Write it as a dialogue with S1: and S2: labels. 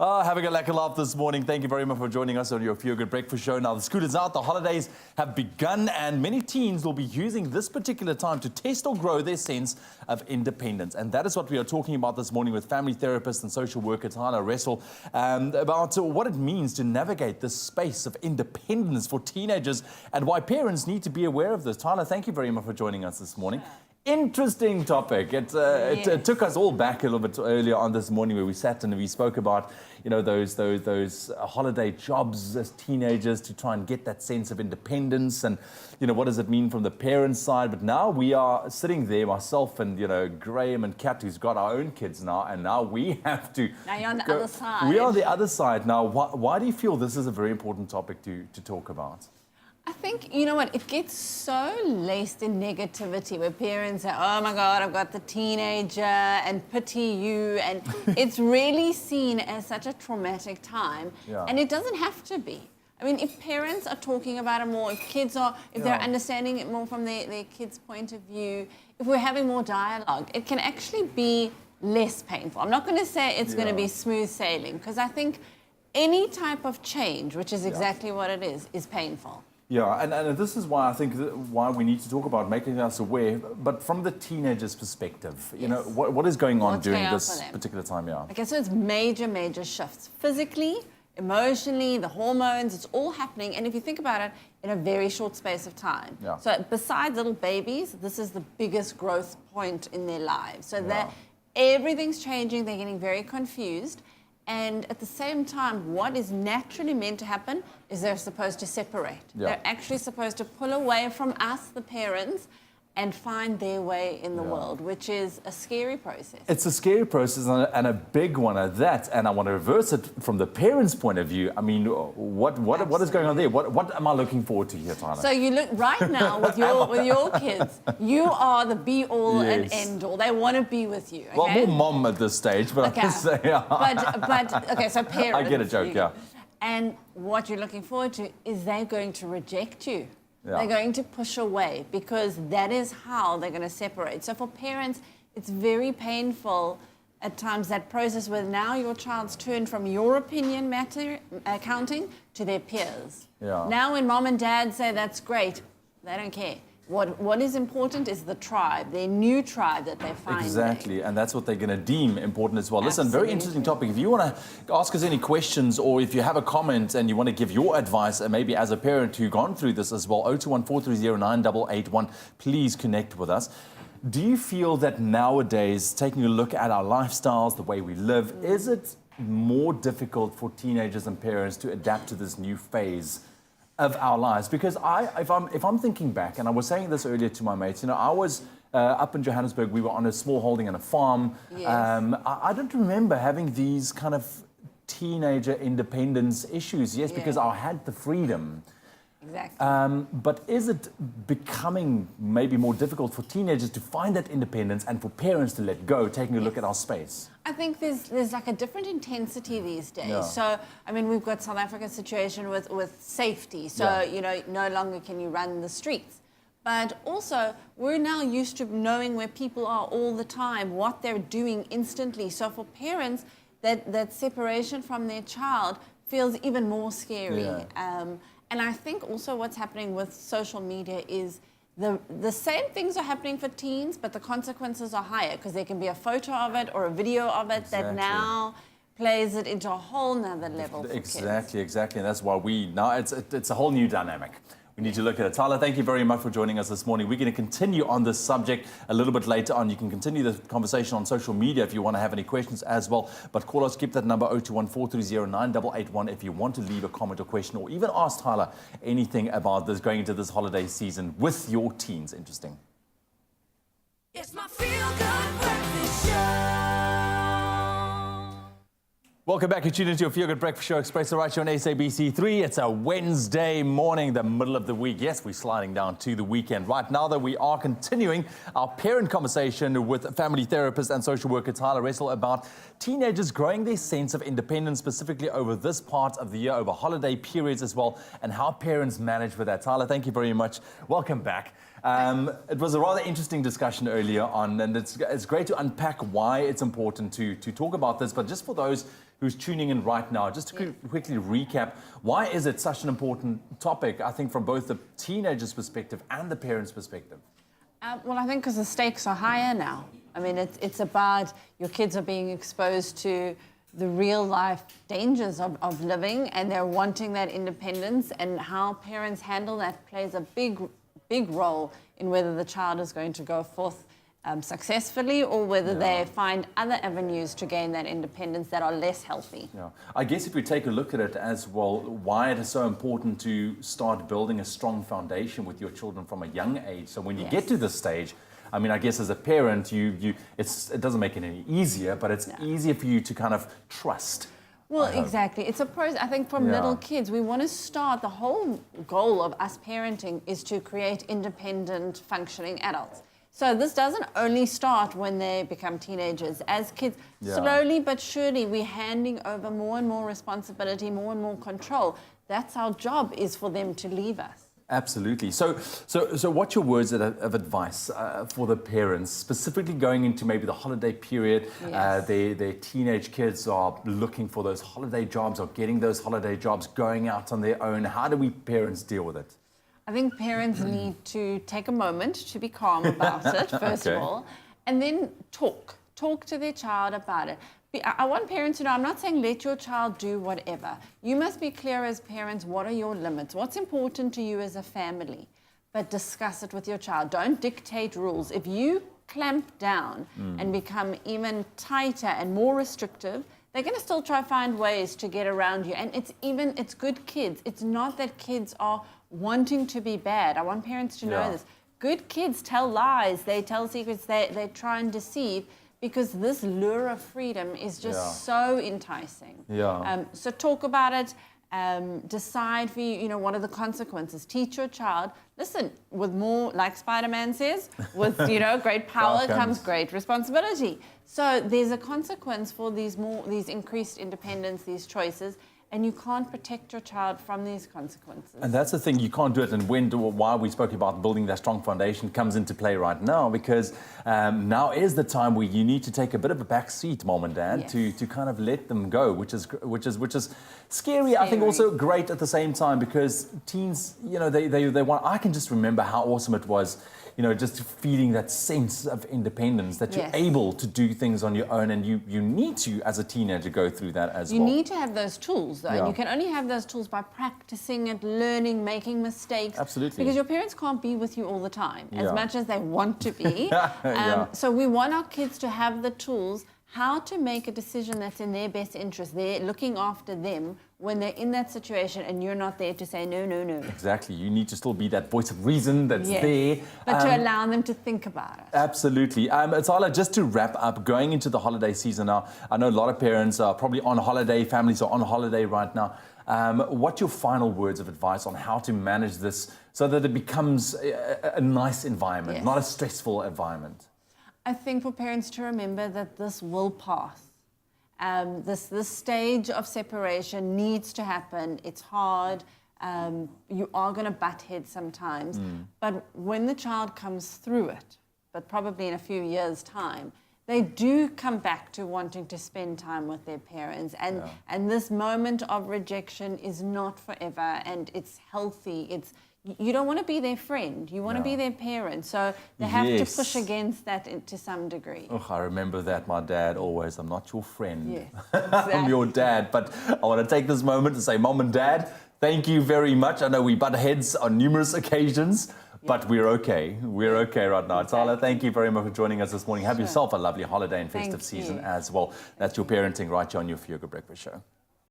S1: Having a lekker laugh this morning. Thank you very much for joining us on your Feel Good Breakfast Show. Now, the school is out, the holidays have begun, and many teens will be using this particular time to test or grow their sense of independence. And that is what we are talking about this morning with family therapist and social worker Talya Ressel about what it means to navigate this space of independence for teenagers and why parents need to be aware of this. Talya, thank you very much for joining us this morning. Interesting topic. It took us all back a little bit earlier on this morning where we sat and we spoke about, you know, those holiday jobs as teenagers to try and get that sense of independence and, you know, what does it mean from the parents' side. But now we are sitting there, myself and, you know, Graham and Kat, who's got our own kids now, and now we have to...
S2: Now you're on the other side.
S1: We are on the other side now. Why do you feel this is a very important topic to talk about?
S2: I think, you know what, it gets so laced in negativity where parents say, oh my God, I've got the teenager and pity you. And it's really seen as such a traumatic time.
S1: Yeah.
S2: And it doesn't have to be. I mean, if parents are talking about it more, if they're understanding it more from their kids' point of view, if we're having more dialogue, it can actually be less painful. I'm not going to say it's going to be smooth sailing, because I think any type of change, which is exactly what it is painful.
S1: Yeah, and this is why I think why we need to talk about making us aware, but from the teenager's perspective, you know, what is going on during this particular time,
S2: Okay, so it's major shifts. Physically, emotionally, the hormones, it's all happening. And if you think about it, in a very short space of time.
S1: Yeah.
S2: So besides little babies, this is the biggest growth point in their lives. So that everything's changing, they're getting very confused. And at the same time, what is naturally meant to happen is they're supposed to separate. Yeah. They're actually supposed to pull away from us, the parents, and find their way in the world, which is a scary process.
S1: It's a scary process and a big one at that. And I want to reverse it from the parents' point of view. I mean, what is going on there? What am I looking forward to here, Talya?
S2: So you look right now with your kids, you are the be-all and end-all. They want to be with you. Okay?
S1: Well, more mom at this stage, but I can say,
S2: but okay, so parents.
S1: I get a joke,
S2: And what you're looking forward to is they're going to reject you.
S1: Yeah.
S2: They're going to push away because that is how they're going to separate. So for parents, it's very painful at times, that process where now your child's turned from your opinion counting to their peers.
S1: Yeah.
S2: Now when mom and dad say that's great, they don't care. What is important is the tribe, their new tribe that they find.
S1: Exactly, and that's what they're going to deem important as well.
S2: Absolutely.
S1: Listen, very interesting topic. If you want to ask us any questions or if you have a comment and you want to give your advice, and maybe as a parent who's gone through this as well, 021-430-9881, please connect with us. Do you feel that nowadays, taking a look at our lifestyles, the way we live, is it more difficult for teenagers and parents to adapt to this new phase of our lives? Because if I'm thinking back, and I was saying this earlier to my mates, you know, I was up in Johannesburg, we were on a small holding and a farm.
S2: Yes.
S1: I don't remember having these kind of teenager independence issues, because I had the freedom.
S2: Exactly.
S1: But is it becoming maybe more difficult for teenagers to find that independence and for parents to let go, taking a look at our space?
S2: I think there's like a different intensity these days.
S1: Yeah.
S2: So, I mean, we've got South Africa's situation with safety. So, you know, no longer can you run the streets. But also, we're now used to knowing where people are all the time, what they're doing instantly. So for parents, that separation from their child feels even more scary.
S1: Yeah.
S2: And I think also what's happening with social media is the same things are happening for teens, but the consequences are higher because there can be a photo of it or a video of it that now plays it into a whole nother level for kids.
S1: Exactly. And that's why it's a whole new dynamic. We need to look at it. Talya, thank you very much for joining us this morning. We're going to continue on this subject a little bit later on. You can continue the conversation on social media if you want to have any questions as well. But call us, keep that number 021-430-9881 if you want to leave a comment or question or even ask Talya anything about this going into this holiday season with your teens. Interesting.
S3: It's my Feel Good Breakfast Show.
S1: Welcome back. You're tuned into your Feel Good Breakfast Show, Expresso, right here on SABC3. It's a Wednesday morning, the middle of the week. Yes, we're sliding down to the weekend. Right now, though, we are continuing our parent conversation with family therapist and social worker Talya Ressel about teenagers growing their sense of independence, specifically over this part of the year, over holiday periods as well, and how parents manage with that. Talya, thank you very much. Welcome back. It was a rather interesting discussion earlier on, and it's great to unpack why it's important to talk about this. But just for those who's tuning in right now, just to quickly recap, why is it such an important topic, I think, from both the teenager's perspective and the parent's perspective?
S2: Well, I think because the stakes are higher now. I mean, it's about your kids are being exposed to the real life dangers of living, and they're wanting that independence, and how parents handle that plays a big role in whether the child is going to go forth successfully, or whether they find other avenues to gain that independence that are less healthy.
S1: Yeah, I guess if we take a look at it as well, why it is so important to start building a strong foundation with your children from a young age. So when you get to this stage, I mean, I guess as a parent, it doesn't make it any easier, but it's easier for you to kind of trust.
S2: Well, exactly. It's a process. I think from little kids, we want to start, the whole goal of us parenting is to create independent, functioning adults. So this doesn't only start when they become teenagers. As kids, slowly but surely, we're handing over more and more responsibility, more and more control. That's our job, is for them to leave us.
S1: Absolutely. So what's your words of advice for the parents, specifically going into maybe the holiday period?
S2: Yes.
S1: Their teenage kids are looking for those holiday jobs, or getting those holiday jobs, going out on their own. How do we parents deal with it?
S2: I think parents need to take a moment to be calm about it, first of all, and then talk to their child about it. I want parents to know, I'm not saying let your child do whatever. You must be clear as parents, what are your limits? What's important to you as a family? But discuss it with your child. Don't dictate rules. If you clamp down and become even tighter and more restrictive, they're going to still try to find ways to get around you. And it's good kids. It's not that kids are wanting to be bad. I want parents to know this. Good kids tell lies. They tell secrets. They try and deceive, because this lure of freedom is just so enticing. So talk about it. Decide for you, what are the consequences. Teach your child, listen, with more, like Spider-Man says, with, great power comes great responsibility. So there's a consequence for these increased independence, these choices, and you can't protect your child from these consequences.
S1: And that's the thing, you can't do it. And why we spoke about building that strong foundation comes into play right now, because now is the time where you need to take a bit of a back seat, mom and dad, to kind of let them go, which is scary. I think also great at the same time, because teens, they want. I can just remember how awesome it was, just feeling that sense of independence, that you're able to do things on your own, and you need to, as a teenager, go through that as well.
S2: You need to have those tools, though, and you can only have those tools by practicing it, learning, making mistakes.
S1: Absolutely.
S2: Because your parents can't be with you all the time, as much as they want to be. So we want our kids to have the tools, how to make a decision that's in their best interest. They're looking after them when they're in that situation, and you're not there to say, no, no, no.
S1: Exactly. You need to still be that voice of reason that's there.
S2: But to allow them to think about it.
S1: Absolutely. Talya, just to wrap up, going into the holiday season now, I know a lot of parents are probably on holiday, families are on holiday right now. What's your final words of advice on how to manage this so that it becomes a nice environment, not a stressful environment?
S2: I think for parents to remember that this will pass. This stage of separation needs to happen. It's hard. You are going to butt heads sometimes. But when the child comes through it, but probably in a few years' time, they do come back to wanting to spend time with their parents. And this moment of rejection is not forever, and it's healthy. You don't want to be their friend. You want to be their parent. So they have to push against that to some degree.
S1: Oh, I remember that. My dad always, I'm not your friend.
S2: Yes, exactly.
S1: I'm your dad. But I want to take this moment to say, Mom and Dad, thank you very much. I know we butt heads on numerous occasions, but we're okay. We're okay right now. Talya, thank you very much for joining us this morning. Have yourself a lovely holiday and festive season as well. That's your parenting right here on your Feel Good Breakfast Show.